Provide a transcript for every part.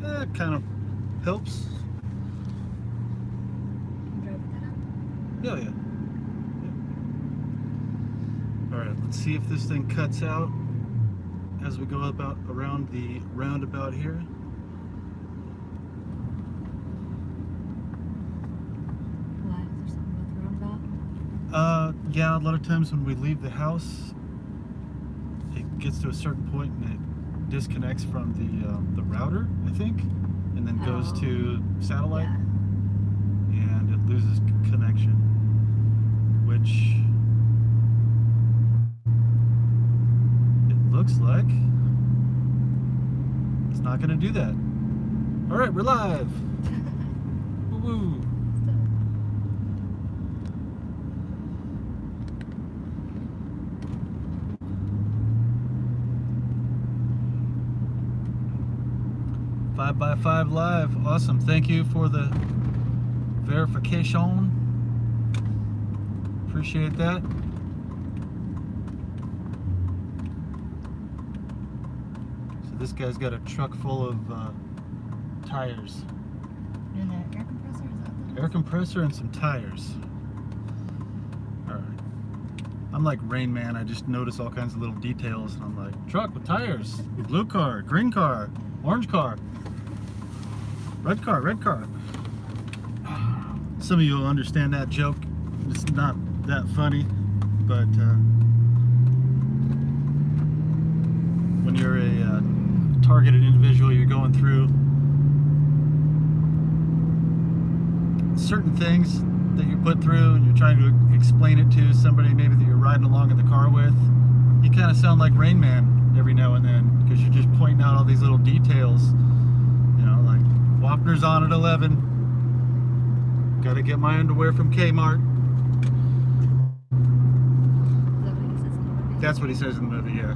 That kind of helps. Yeah, yeah. Alright, let's see if this thing cuts out as we go around the roundabout here. Why? Is there something with the roundabout? Yeah, a lot of times when we leave the house, it gets to a certain point and it disconnects from the router, I think, and then goes to satellite, and it loses connection, which it looks like it's not going to do that. All right, we're live. Woo-woo. Five by 5 live. Awesome. Thank you for the verification. Appreciate that. So this guy's got a truck full of tires. And an air compressor? Is that what it is? Air compressor and some tires. Alright. I'm like Rain Man. I just notice all kinds of little details and I'm like, truck with tires. Blue car, green car, orange car. Red car, red car. Some of you will understand that joke. It's not that funny, but when you're a targeted individual, you're going through certain things that you're put through and you're trying to explain it to somebody maybe that you're riding along in the car with. You kind of sound like Rain Man every now and then because you're just pointing out all these little details. Like Wapner's on at 11. Gotta get my underwear from Kmart. That's what he says in the movie, yeah.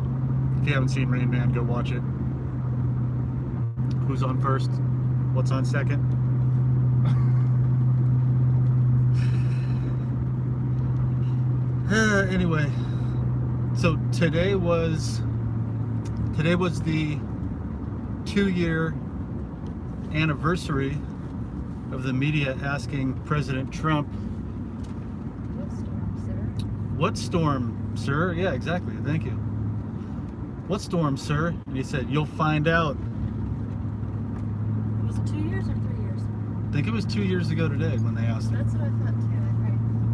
If you haven't seen Rain Man, go watch it. Who's on first? What's on second? Anyway, so today was the 2-year anniversary of the media asking President Trump, "What storm, sir?" Yeah, exactly. Thank you. "What storm, sir?" And he said, "You'll find out." Was it 2 years or 3 years? I think it was 2 years ago today when they asked him. That's what I thought too.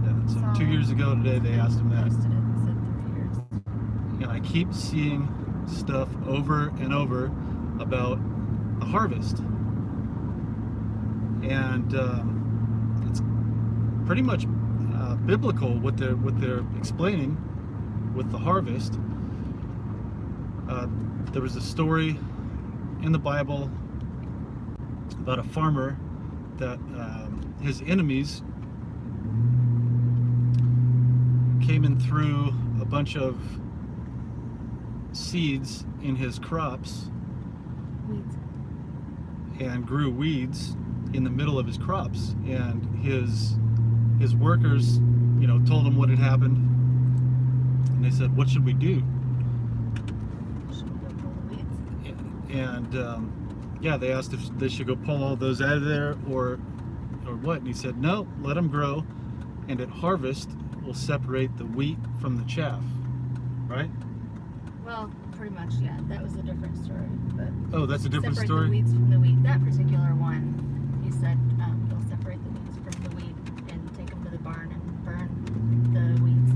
Yeah, so 2 years ago today they asked him that. Posted it and said 3 years. And I keep seeing stuff over and over about the harvest. And it's pretty much biblical what they're explaining with the harvest. There was a story in the Bible about a farmer that his enemies came in through a bunch of seeds in his crops Weeds. and grew weeds in the middle of his crops, and his workers, told him what had happened, and they said, "What should we do?" Should we go pull the weeds? And they asked if they should go pull all those out of there or what, and he said, "No, let them grow, and at harvest we'll separate the wheat from the chaff." Right? Well, pretty much, yeah. That was a different story, but Oh, that's a different separate story. the weeds from the wheat. That particular one, he said they'll separate the weeds from the wheat and take them to the barn and burn the weeds.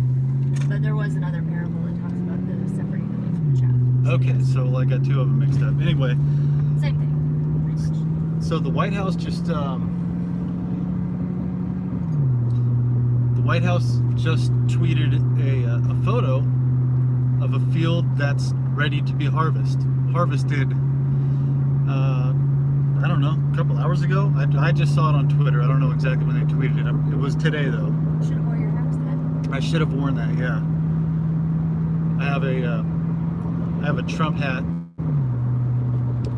But there was another parable that talks about the separating the wheat from the chaff. Okay, so I got two of them mixed up. Anyway, Same thing, pretty much. so the White House just tweeted a photo of a field that's ready to be harvested. I don't know, a couple hours ago. I just saw it on Twitter. I don't know exactly when they tweeted it. It was today though. You should have worn your harvest hat. I should have worn that. Yeah. I have a Trump hat.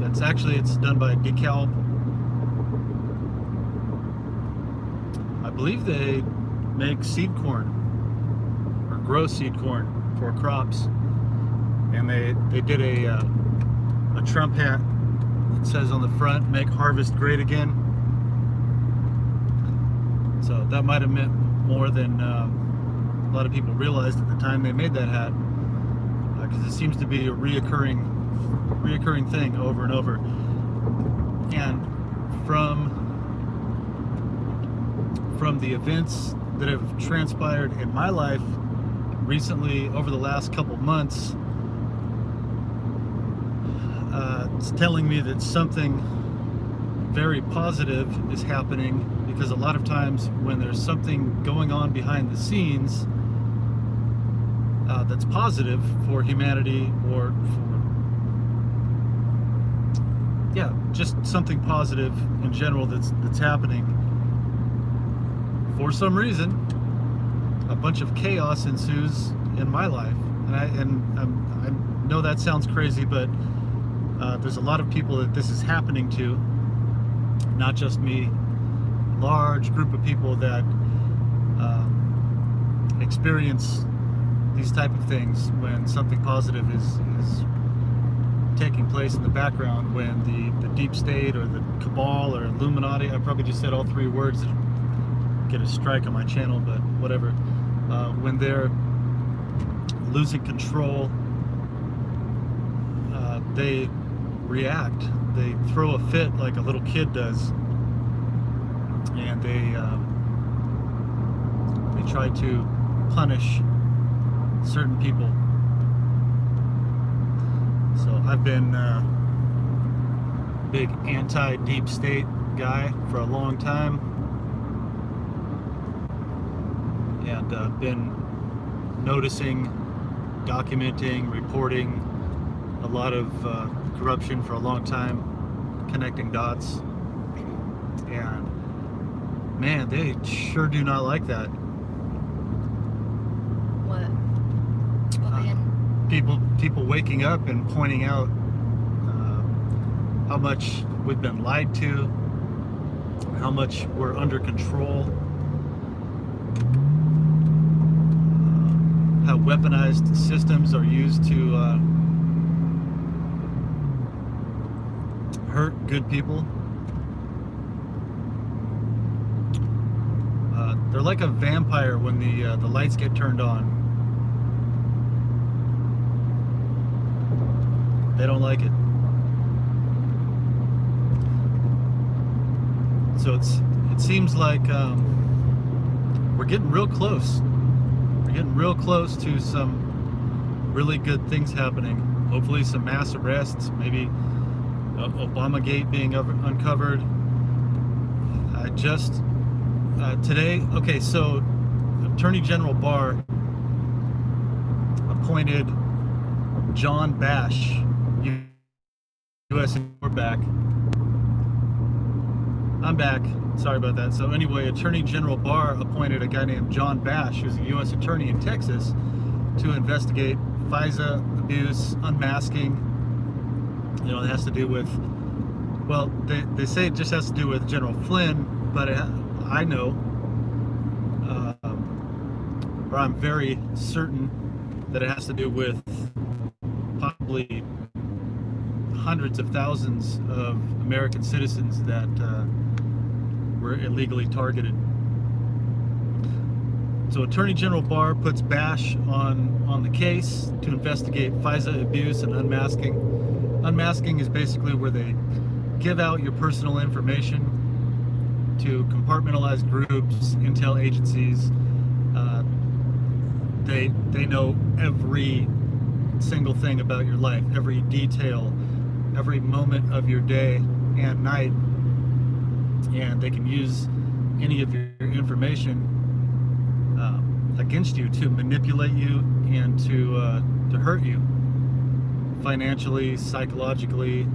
It's done by DeKalb. I believe they make seed corn or grow seed corn for crops, and they did a Trump hat It says on the front, "Make harvest great again." So that might have meant more than a lot of people realized at the time they made that hat, because it seems to be a reoccurring thing over and over. And from the events that have transpired in my life recently over the last couple months, it's telling me that something very positive is happening, because a lot of times when there's something going on behind the scenes that's positive for humanity, or just something positive in general that's happening, for some reason a bunch of chaos ensues in my life. And I know that sounds crazy, but there's a lot of people that this is happening to, not just me. Large group of people that experience these type of things when something positive is taking place in the background, when the deep state or the cabal or Illuminati, I probably just said all three words that get a strike on my channel, but whatever, when they're losing control, they react, they throw a fit like a little kid does, and they try to punish certain people. So I've been a big anti-deep state guy for a long time, and been noticing, documenting, reporting a lot of corruption for a long time, connecting dots, and man, they sure do not like that. What being? People waking up and pointing out how much we've been lied to, how much we're under control, how weaponized systems are used to hurt good people. They're like a vampire when the lights get turned on. They don't like it. So it seems like we're getting real close. We're getting real close to some really good things happening. Hopefully some mass arrests, maybe Obamagate being uncovered. Today, okay, so Attorney General Barr appointed John Bash, U.S. We're back. I'm back. Sorry about that. So anyway, Attorney General Barr appointed a guy named John Bash, who's a U.S. attorney in Texas, to investigate FISA abuse, unmasking. You know, it has to do with, well, they say it just has to do with General Flynn, but I know, or I'm very certain that it has to do with probably hundreds of thousands of American citizens that were illegally targeted. So Attorney General Barr puts Bash on the case to investigate FISA abuse and unmasking. Unmasking is basically where they give out your personal information to compartmentalized groups, intel agencies. They know every single thing about your life, every detail, every moment of your day and night, and they can use any of your information against you to manipulate you and to hurt you financially, psychologically.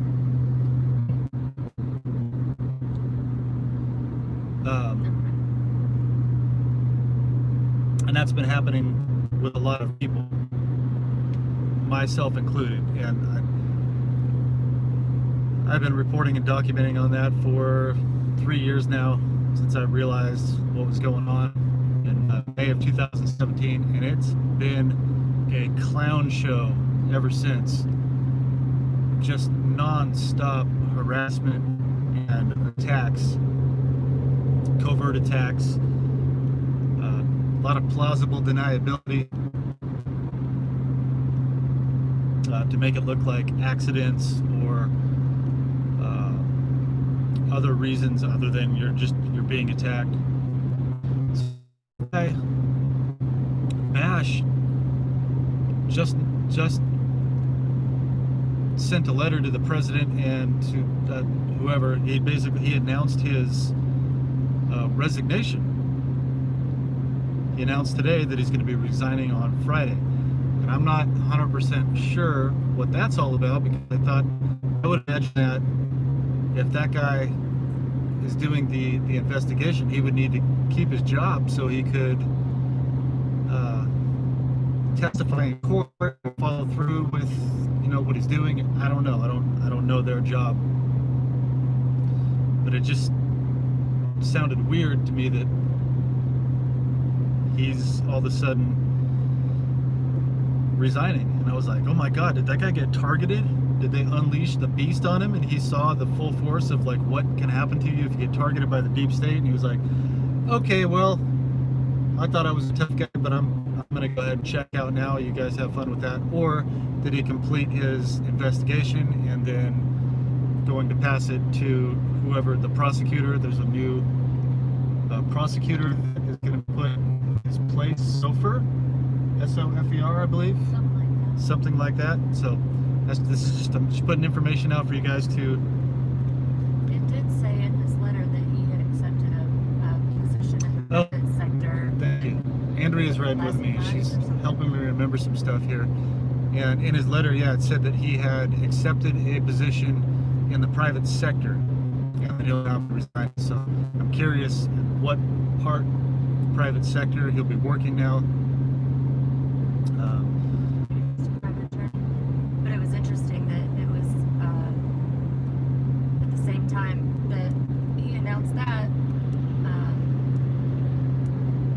And that's been happening with a lot of people, myself included. And I've been reporting and documenting on that for 3 years now, since I realized what was going on in May of 2017, and it's been a clown show ever since. Just non-stop harassment and attacks, covert attacks, a lot of plausible deniability to make it look like accidents or other reasons other than you're being attacked. Bash just sent a letter to the president and to whoever. He announced his resignation. He announced today that he's going to be resigning on Friday, and I'm not 100% sure what that's all about, because I would imagine that if that guy is doing the investigation, he would need to keep his job so he could testify in court, follow through with what he's doing. I don't know. I don't know their job, but it just sounded weird to me that he's all of a sudden resigning, and I was like, oh my god, did that guy get targeted? Did they unleash the beast on him and he saw the full force of like what can happen to you if you get targeted by the deep state, and he was like, okay, well, I thought I was a tough guy, but I'm gonna go ahead and check out now. You guys have fun with that. Or did he complete his investigation and then going to pass it to whoever, the prosecutor? There's a new prosecutor that is going to put in his place, Sofer, S-O-F-E-R, I believe. Something like that. So I'm just putting information out for you guys to. It did say in his letter that he had accepted a position in the private sector. Thank you. Andrea's riding with me. She's helping me remember some stuff here. And in his letter, it said that he had accepted a position in the private sector, and that he'll now resign. So I'm curious what part private sector he'll be working now. But it was interesting that it was at the same time that he announced that,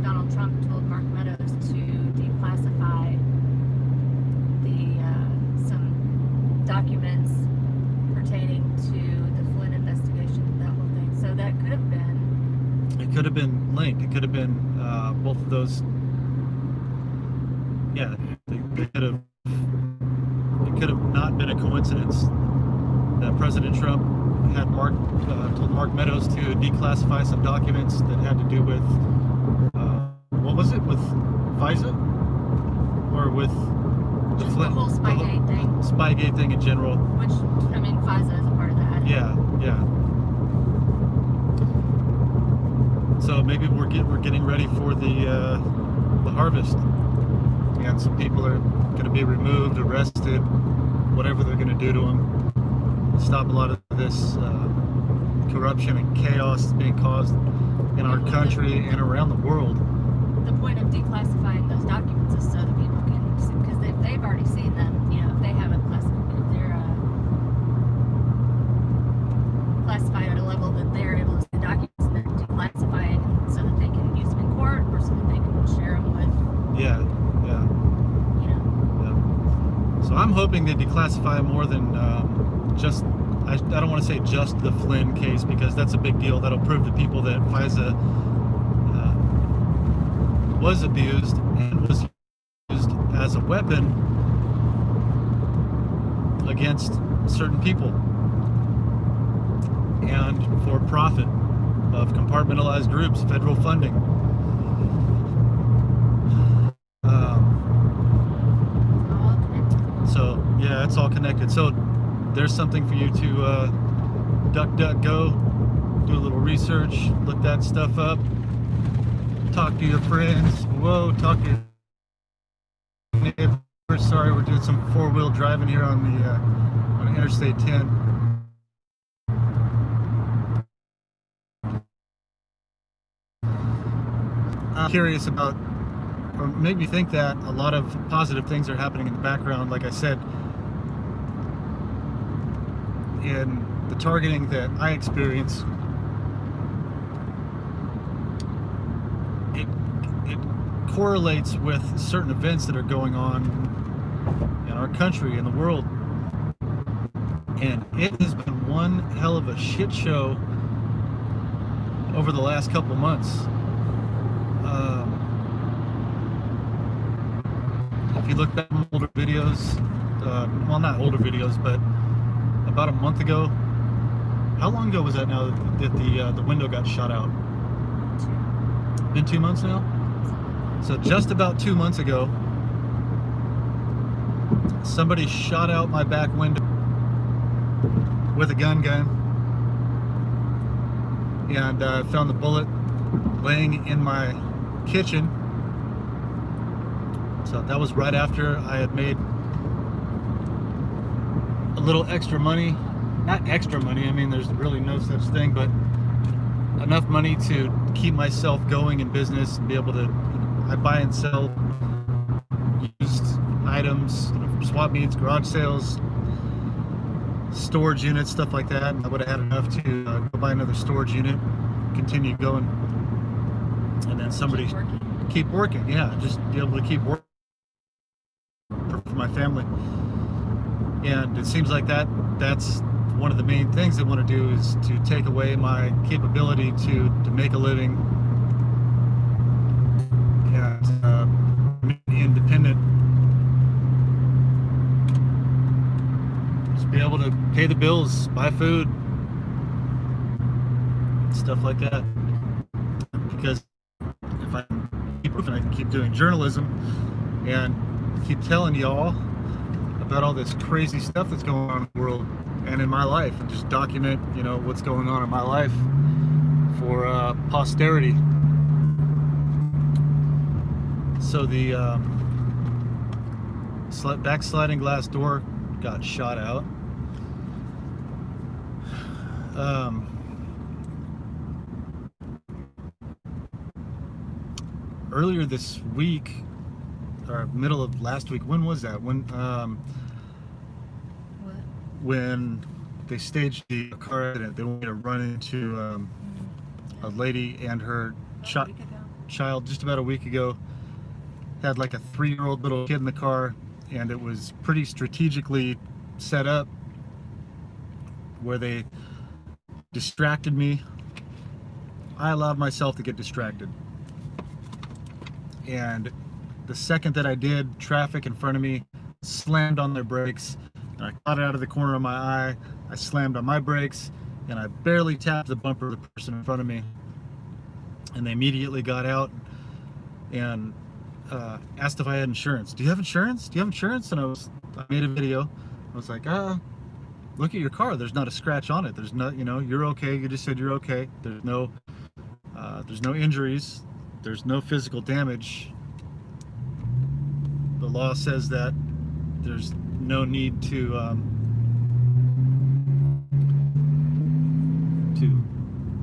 Donald Trump told Mark Meadows to declassify some documents pertaining to the Flynn investigation, that whole thing. So that could have been. It could have been linked. It could have been both of those. Yeah, it could have. It could have not been a coincidence that President Trump had told Mark Meadows to declassify some documents that had to do with what was it, with FISA or with the Flynn, the whole Spygate thing. Spygate thing in general. Which, I mean, FISA is a part of that. Yeah. So maybe we're getting ready for the harvest, and some people are going to be removed, arrested, whatever they're going to do to them. Stop a lot of this corruption and chaos that's being caused in our country and around the world. The point of declassifying those documents is so that people can, because they've already seen them. If they haven't classified, if they're classified at a level that they're able to see the documents, and they're declassifying so that they can use them in court or so that they can share them with. Yeah. So I'm hoping they declassify more than just. I don't want to say just the Flynn case, because that's a big deal. That'll prove to people that FISA was abused and was used as a weapon against certain people and for profit of compartmentalized groups, federal funding. So yeah, it's all connected. So there's something for you to DuckDuckGo, do a little research, look that stuff up, talk to your friends. Talk to your neighbors. Sorry, we're doing some four-wheel driving here on the on Interstate 10. I'm curious about, or made me think that a lot of positive things are happening in the background. Like I said, in the targeting that I experience, it correlates with certain events that are going on in our country, in the world, and it has been one hell of a shit show over the last couple months. If you look back at older videos, well, not older videos, but about a month ago. How long ago was that now that the window got shot out? Been 2 months now? So just about 2 months ago, somebody shot out my back window with a gun, and found the bullet laying in my kitchen. So that was right after I had made a little extra money. Not extra money, I mean, there's really no such thing, but enough money to keep myself going in business and be able to, I buy and sell used items, swap meets, garage sales, storage units, stuff like that. And I would have had enough to go buy another storage unit, continue going, and then somebody keep working. Yeah, just be able to keep working for my family. And it seems like that's one of the main things they want to do, is to take away my capability to make a living and be independent. Just be able to pay the bills, buy food, stuff like that. Because if I keep moving, I can keep doing journalism and keep telling y'all about all this crazy stuff that's going on in the world and in my life, and just document, what's going on in my life for posterity. So the backsliding glass door got shot out. Earlier this week, or middle of last week, when was that? When they staged the car accident, they wanted to run into a lady and her child just about a week ago. Had like a 3-year-old little kid in the car, and it was pretty strategically set up where they distracted me. I allowed myself to get distracted, and the second that I did, traffic in front of me slammed on their brakes, and I caught it out of the corner of my eye. I slammed on my brakes, and I barely tapped the bumper of the person in front of me. And they immediately got out and asked if I had insurance. Do you have insurance? Do you have insurance? And I made a video. I was like, look at your car. There's not a scratch on it. There's no, you're okay. You just said you're okay. There's no injuries. There's no physical damage. The law says that there's no need to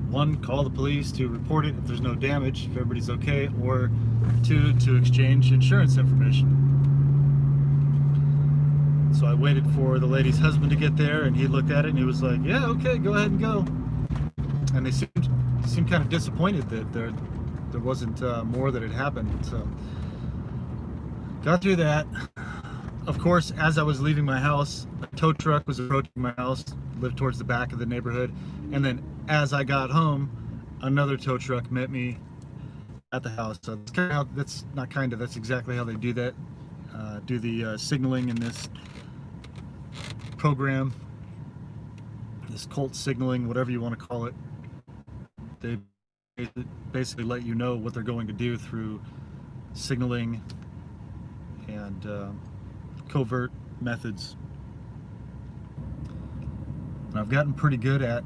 one, call the police to report it if there's no damage, if everybody's okay, or two, to exchange insurance information. So I waited for the lady's husband to get there, and he looked at it and he was like, yeah, okay, go ahead and go. And they seemed kind of disappointed that there wasn't more that had happened. So got through that. Of course, as I was leaving my house, a tow truck was approaching my house, lived towards the back of the neighborhood, and then as I got home, another tow truck met me at the house. So that's exactly how they do that. Do the signaling in this program, this cult signaling, whatever you want to call it. They basically let you know what they're going to do through signaling and covert methods. And I've gotten pretty good at,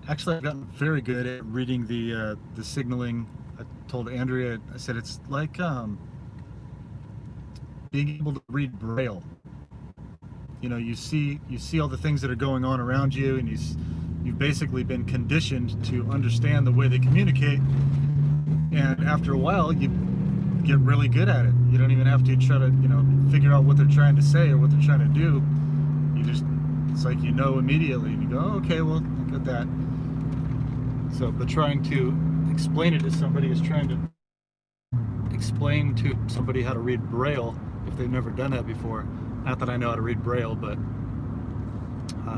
I've gotten very good at reading the signaling. I told Andrea, I said it's like being able to read Braille. You see all the things that are going on around you, and you've basically been conditioned to understand the way they communicate, and after a while you get really good at it. You don't even have to try to figure out what they're trying to say or what they're trying to do. It's like immediately, and you go, oh, okay, well, look at that. So, but trying to explain it to somebody is trying to explain to somebody how to read Braille if they've never done that before. Not that I know how to read Braille, but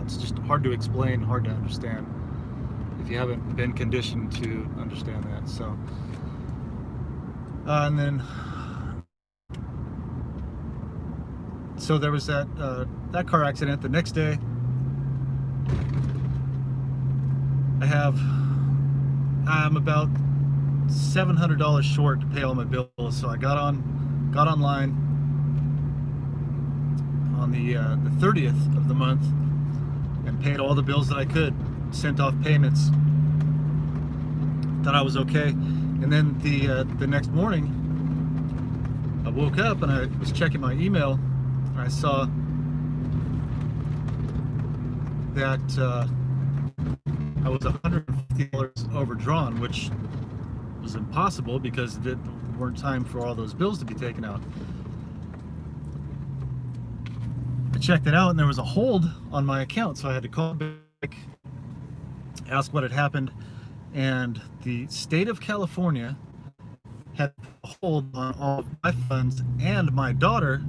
It's just hard to explain, hard to understand if you haven't been conditioned to understand that. So, and then, so there was that car accident. The next day, I'm about $700 short to pay all my bills. So I got online on the 30th of the month and paid all the bills that I could, sent off payments. Thought I was okay, and then the next morning I woke up and I was checking my email and I saw that I was $150 overdrawn, which was impossible because there weren't time for all those bills to be taken out. I checked it out and there was a hold on my account, so I had to call back, ask what had happened, and the state of California had a hold on all of my funds and my daughter,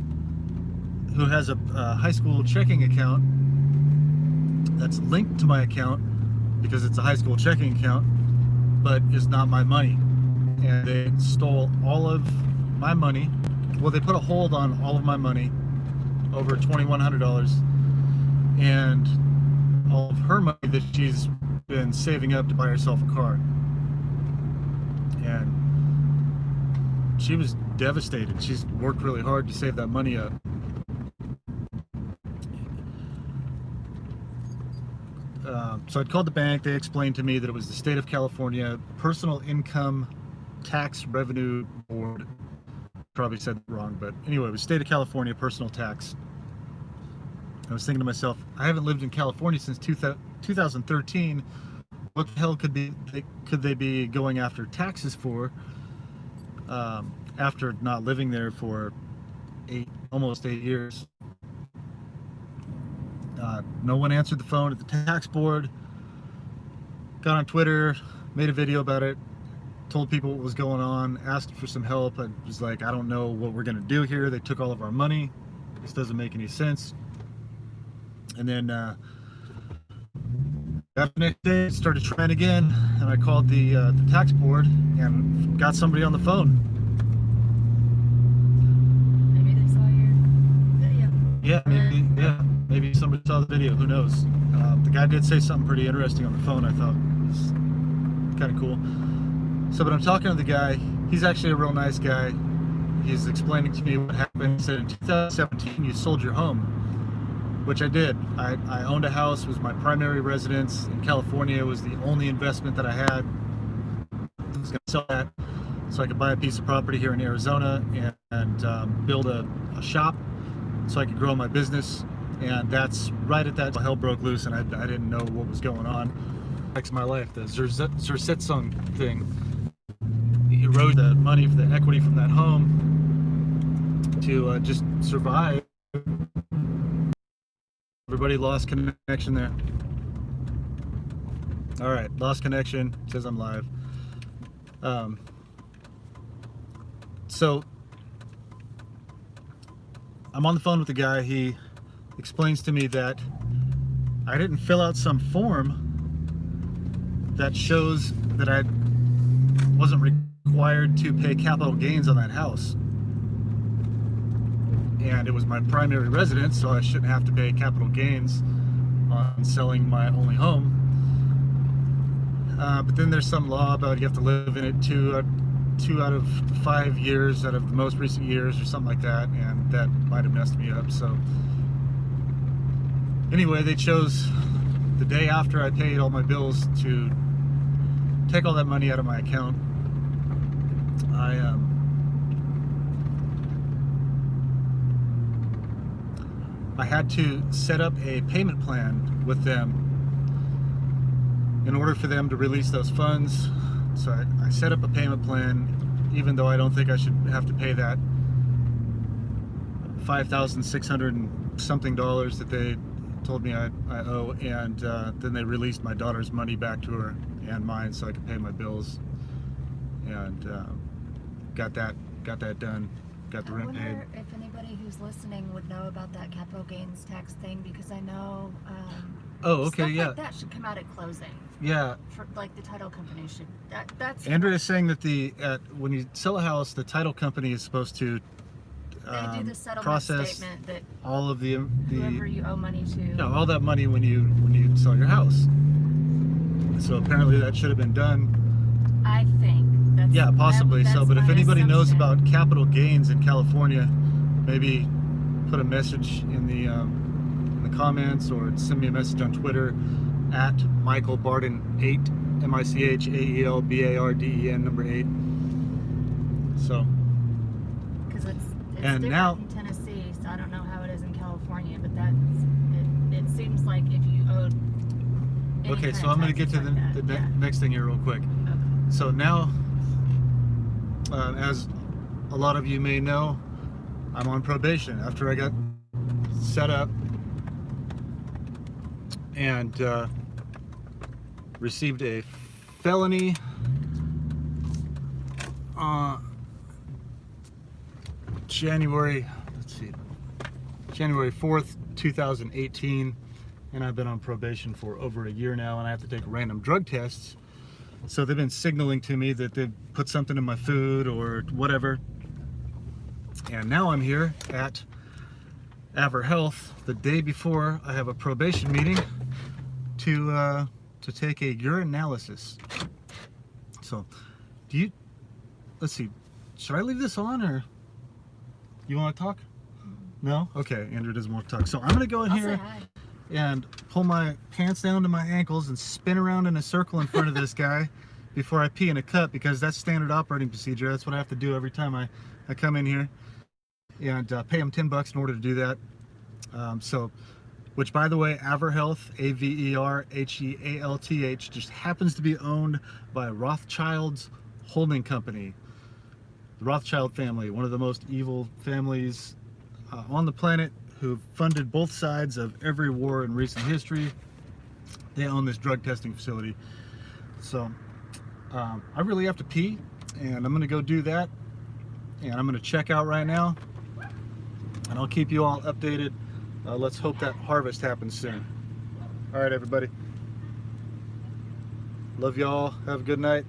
who has a high school checking account that's linked to my account because it's a high school checking account, but is not my money. And they stole all of my money. Well, they put a hold on all of my money, over $2,100, and all of her money that she's been saving up to buy herself a car. And she was devastated. She's worked really hard to save that money up. So I'd called the bank. They explained to me that it was the state of California Personal Income Tax Revenue Board. Probably said it wrong, but anyway, it was state of California personal tax. I was thinking to myself, I haven't lived in California since 2013. What the hell could they be going after taxes for after not living there for almost 8 years? No one answered the phone at the tax board. Got on Twitter, made a video about it, told people what was going on, asked for some help. I was like, I don't know what we're gonna do here. They took all of our money. This doesn't make any sense. And then the next day, started trying again, and I called the tax board and got somebody on the phone. Maybe they saw your video. Maybe somebody saw the video. Who knows? The guy did say something pretty interesting on the phone. I thought it was kind of cool. So, but I'm talking to the guy. He's actually a real nice guy. He's explaining to me what happened. He said, in 2017, you sold your home, which I did. I owned a house, was my primary residence in California. It was the only investment that I had. I was going to sell that so I could buy a piece of property here in Arizona and build a shop so I could grow my business. And that's right at that hell broke loose, and I didn't know what was going on. Next, my life, the Zersetzung thing. He eroded the money for the equity from that home to just survive. Everybody lost connection there. All right, lost connection. Says I'm live. So I'm on the phone with the guy. He explains to me that I didn't fill out some form that shows that I wasn't required to pay capital gains on that house. And it was my primary residence, so I shouldn't have to pay capital gains on selling my only home. But then there's some law about you have to live in it two out of 5 years out of the most recent years or something like that, and that might have messed me up. So anyway, they chose the day after I paid all my bills to take all that money out of my account. I had to set up a payment plan with them in order for them to release those funds. So I set up a payment plan, even though I don't think I should have to pay that $5,600 and something that they told me I owe, and then they released my daughter's money back to her and mine so I could pay my bills, and got that done, got the rent paid. If anybody anybody who's listening would know about that capital gains tax thing, because I know Oh, okay, stuff yeah. like that should come out at closing. Yeah. For, like, the title company should. That's. Andrea is saying that when you sell a house, the title company is supposed to They do the settlement process statement that all of the whoever you owe money to. yeah, all that money when you sell your house. So apparently that should have been done. I think. Yeah, possibly so. But if my anybody knows assumption. about capital gains in California, maybe put a message in the comments, or send me a message on Twitter at Michael Barden 8, MICHAELBARDEN number 8. So. Because it's And different now- in Tennessee, so I don't know how it is in California, but it seems like if you owed. Any Okay, kind so of I'm going to get taxes to like the that, yeah. next thing here real quick. Okay. So now, as a lot of you may know, I'm on probation after I got set up and received a felony January 4th, 2018, and I've been on probation for over a year now, and I have to take random drug tests. So they've been signaling to me that they've put something in my food or whatever. And now I'm here at Aver Health the day before I have a probation meeting to take a urine analysis. So, let's see, should I leave this on, or you want to talk? No? Okay, Andrew doesn't want to talk. So I'm gonna go in I'll here say hi. and pull my pants down to my ankles and spin around in a circle in front of this guy before I pee in a cup, because that's standard operating procedure. That's what I have to do every time I come in here, and pay him $10 in order to do that. Which, by the way, Aver Health, AverHealth, just happens to be owned by Rothschild's holding company. The Rothschild family, one of the most evil families on the planet, who funded both sides of every war in recent history. They own this drug testing facility. So I really have to pee, and I'm gonna go do that, and I'm gonna check out right now, and I'll keep you all updated. Let's hope that harvest happens soon. All right, everybody. Love y'all. Have a good night.